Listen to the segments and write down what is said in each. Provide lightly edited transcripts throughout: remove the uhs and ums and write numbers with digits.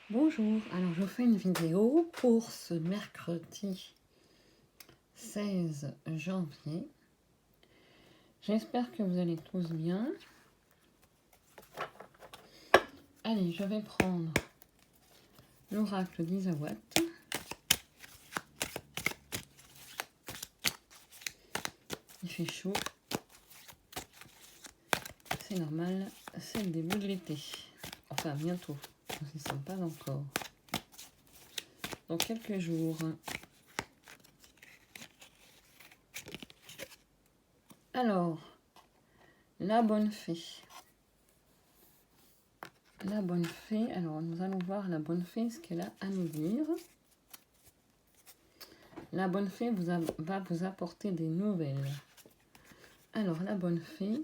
Bonjour, alors je fais une vidéo pour ce mercredi 16 janvier. J'espère que vous allez tous bien. Allez, je vais prendre l'oracle d'Isawat. Il fait chaud. C'est normal, c'est le début de l'été. Enfin, bientôt. Nous n'y sommes pas encore. Dans quelques jours. Alors, la bonne fée. La bonne fée, alors nous allons voir la bonne fée, ce qu'elle a à nous dire. La bonne fée va vous apporter des nouvelles. Alors, la bonne fée.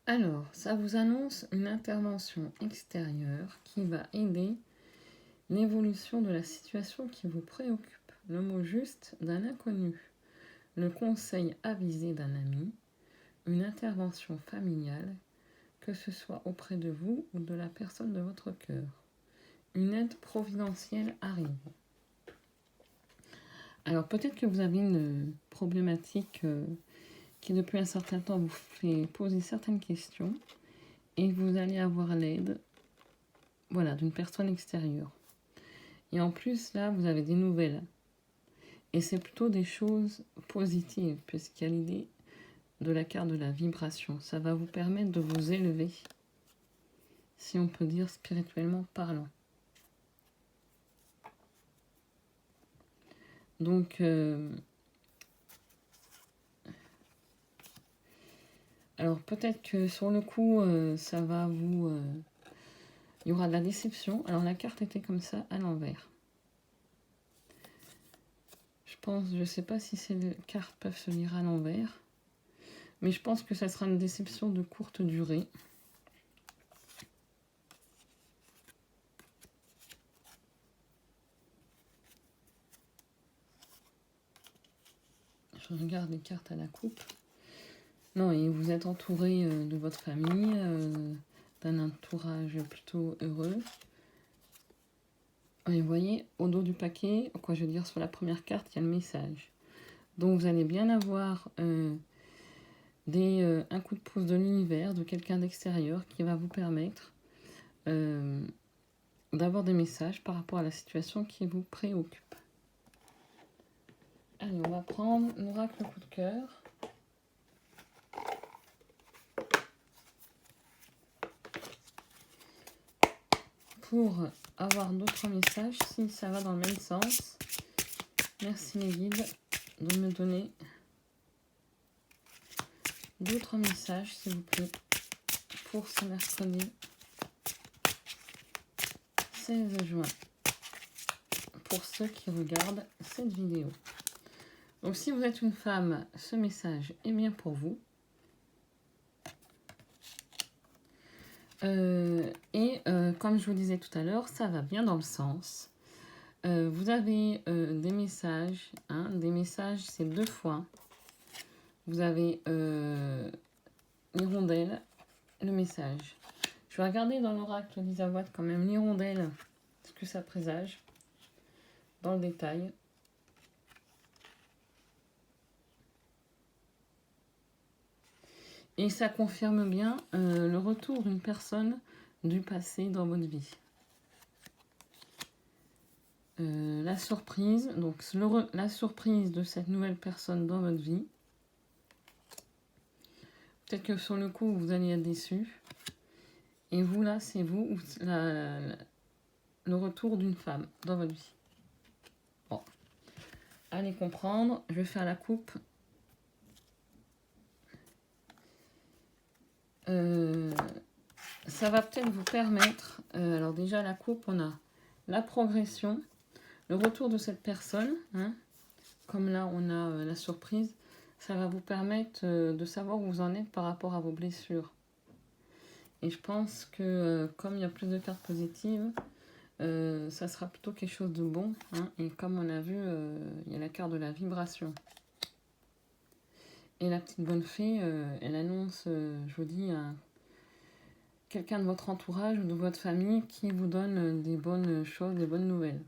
Alors, ça vous annonce une intervention extérieure qui va aider l'évolution de la situation qui vous préoccupe. Le mot juste d'un inconnu, le conseil avisé d'un ami, une intervention familiale, que ce soit auprès de vous ou de la personne de votre cœur. Une aide providentielle arrive. Alors peut-être que vous avez une problématique qui depuis un certain temps vous fait poser certaines questions et vous allez avoir l'aide d'une personne extérieure. Et en plus, là, vous avez des nouvelles. Et c'est plutôt des choses positives, puisqu'il y a l'idée de la carte de la vibration. Ça va vous permettre de vous élever, si on peut dire spirituellement parlant. Donc, alors peut-être que sur le coup, ça va vous... il y aura de la déception. Alors la carte était comme ça, à l'envers. Je sais pas si ces cartes peuvent se lire à l'envers, mais je pense que ça sera une déception de courte durée. Je regarde les cartes à la coupe. Non, et vous êtes entouré de votre famille, d'un entourage plutôt heureux. Et vous voyez, au dos du paquet, quoi je veux dire, sur la première carte, il y a le message. Donc vous allez bien avoir un coup de pouce de l'univers, de quelqu'un d'extérieur qui va vous permettre d'avoir des messages par rapport à la situation qui vous préoccupe. Allez, on va prendre l'oracle coup de cœur. Pour avoir d'autres messages, si ça va dans le même sens. Merci les guides de me donner d'autres messages, s'il vous plaît, pour ce mercredi 16 juin, pour ceux qui regardent cette vidéo. Donc si vous êtes une femme, ce message est bien pour vous. Comme je vous disais tout à l'heure, ça va bien dans le sens. Vous avez des messages, c'est 2 fois. Vous avez l'hirondelle, le message. Je vais regarder dans l'oracle d'Isawat quand même l'hirondelle, ce que ça présage, dans le détail. Et ça confirme bien le retour d'une personne du passé dans votre vie. La surprise, donc la surprise de cette nouvelle personne dans votre vie. Peut-être que sur le coup, vous allez être déçu. Et vous, là, c'est vous, le retour d'une femme dans votre vie. Bon. Allez comprendre, je vais faire la coupe. Ça va peut-être vous permettre, alors déjà la coupe, on a la progression, le retour de cette personne, comme là on a la surprise, ça va vous permettre de savoir où vous en êtes par rapport à vos blessures. Et je pense que comme il y a plus de cartes positives, ça sera plutôt quelque chose de bon. Hein, et comme on a vu, il y a la carte de la vibration. Et la petite bonne fée, elle annonce, je vous dis, quelqu'un de votre entourage ou de votre famille qui vous donne des bonnes choses, des bonnes nouvelles.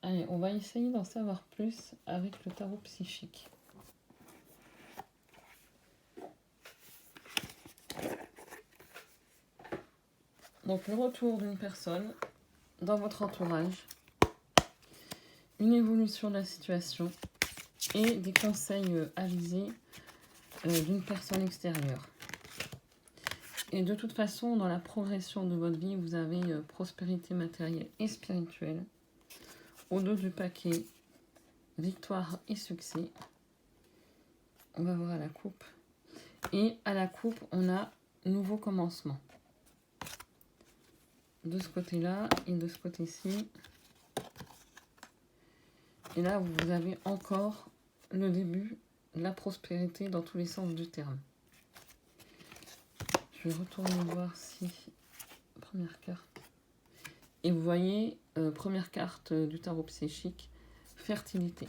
Allez, on va essayer d'en savoir plus avec le tarot psychique. Donc le retour d'une personne dans votre entourage, une évolution de la situation et des conseils avisés d'une personne extérieure. Et de toute façon, dans la progression de votre vie, vous avez prospérité matérielle et spirituelle. Au dos du paquet, victoire et succès. On va voir à la coupe. Et à la coupe, on a nouveau commencement. De ce côté-là et de ce côté-ci. Et là, vous avez encore le début de la prospérité dans tous les sens du terme. Je vais retourner voir si... Première carte. Et vous voyez, première carte du tarot psychique, fertilité.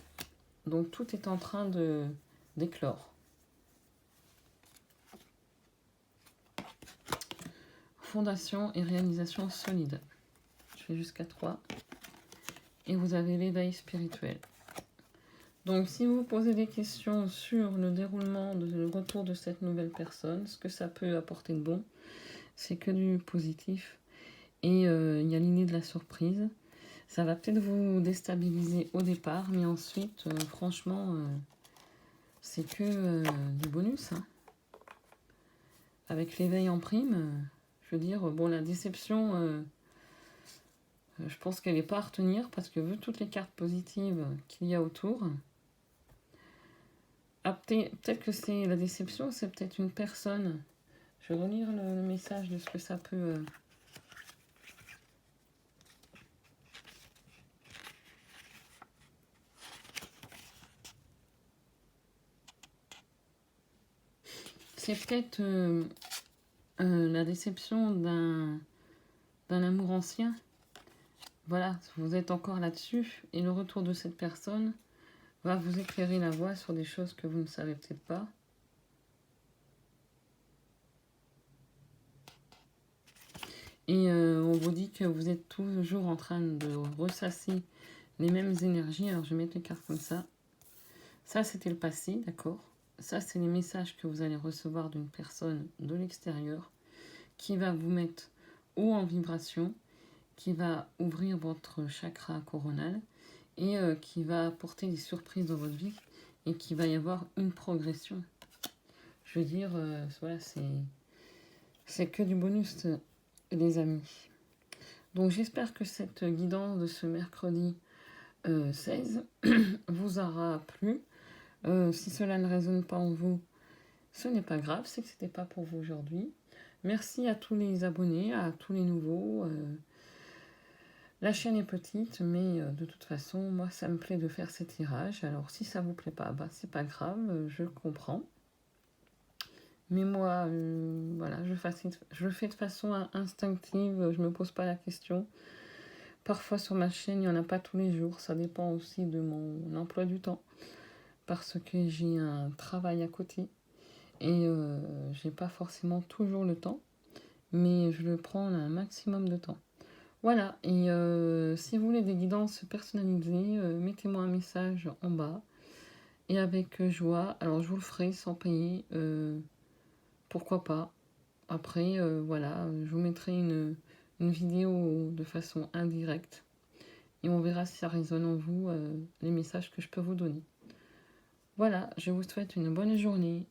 Donc tout est en train d'éclore. Fondation et réalisation solide. Je fais jusqu'à 3. Et vous avez l'éveil spirituel. Donc si vous vous posez des questions sur le déroulement, le retour de cette nouvelle personne, ce que ça peut apporter de bon, c'est que du positif. Et il y a l'idée de la surprise. Ça va peut-être vous déstabiliser au départ, mais ensuite, franchement, c'est que du bonus. Hein. Avec l'éveil en prime, je veux dire, bon, la déception, je pense qu'elle n'est pas à retenir, parce que vu toutes les cartes positives qu'il y a autour, peut-être que c'est la déception, c'est peut-être une personne. Je vais relire le message de ce que ça peut... C'est peut-être la déception d'un amour ancien. Voilà, vous êtes encore là-dessus. Et le retour de cette personne va vous éclairer la voie sur des choses que vous ne savez peut-être pas. Et on vous dit que vous êtes toujours en train de ressasser les mêmes énergies. Alors je vais mettre les cartes comme ça. Ça, c'était le passé, d'accord ? Ça, c'est les messages que vous allez recevoir d'une personne de l'extérieur qui va vous mettre haut en vibration, qui va ouvrir votre chakra coronal et qui va apporter des surprises dans votre vie et qui va y avoir une progression. Je veux dire, voilà, c'est que du bonus, les amis. Donc j'espère que cette guidance de ce mercredi 16 vous aura plu. Si cela ne résonne pas en vous, ce n'est pas grave, c'est que ce n'était pas pour vous aujourd'hui. Merci à tous les abonnés, à tous les nouveaux. La chaîne est petite, mais de toute façon, moi, ça me plaît de faire ces tirages. Alors, si ça vous plaît pas, bah, c'est pas grave, je comprends. Mais moi, voilà, je le fais de façon instinctive, je me pose pas la question. Parfois, sur ma chaîne, il n'y en a pas tous les jours. Ça dépend aussi de mon emploi du temps. Parce que j'ai un travail à côté. Et j'ai pas forcément toujours le temps. Mais je le prends un maximum de temps. Voilà, et si vous voulez des guidances personnalisées, mettez-moi un message en bas. Et avec joie, alors je vous le ferai sans payer, pourquoi pas. Après, voilà, je vous mettrai une vidéo de façon indirecte. Et on verra si ça résonne en vous, les messages que je peux vous donner. Voilà, je vous souhaite une bonne journée.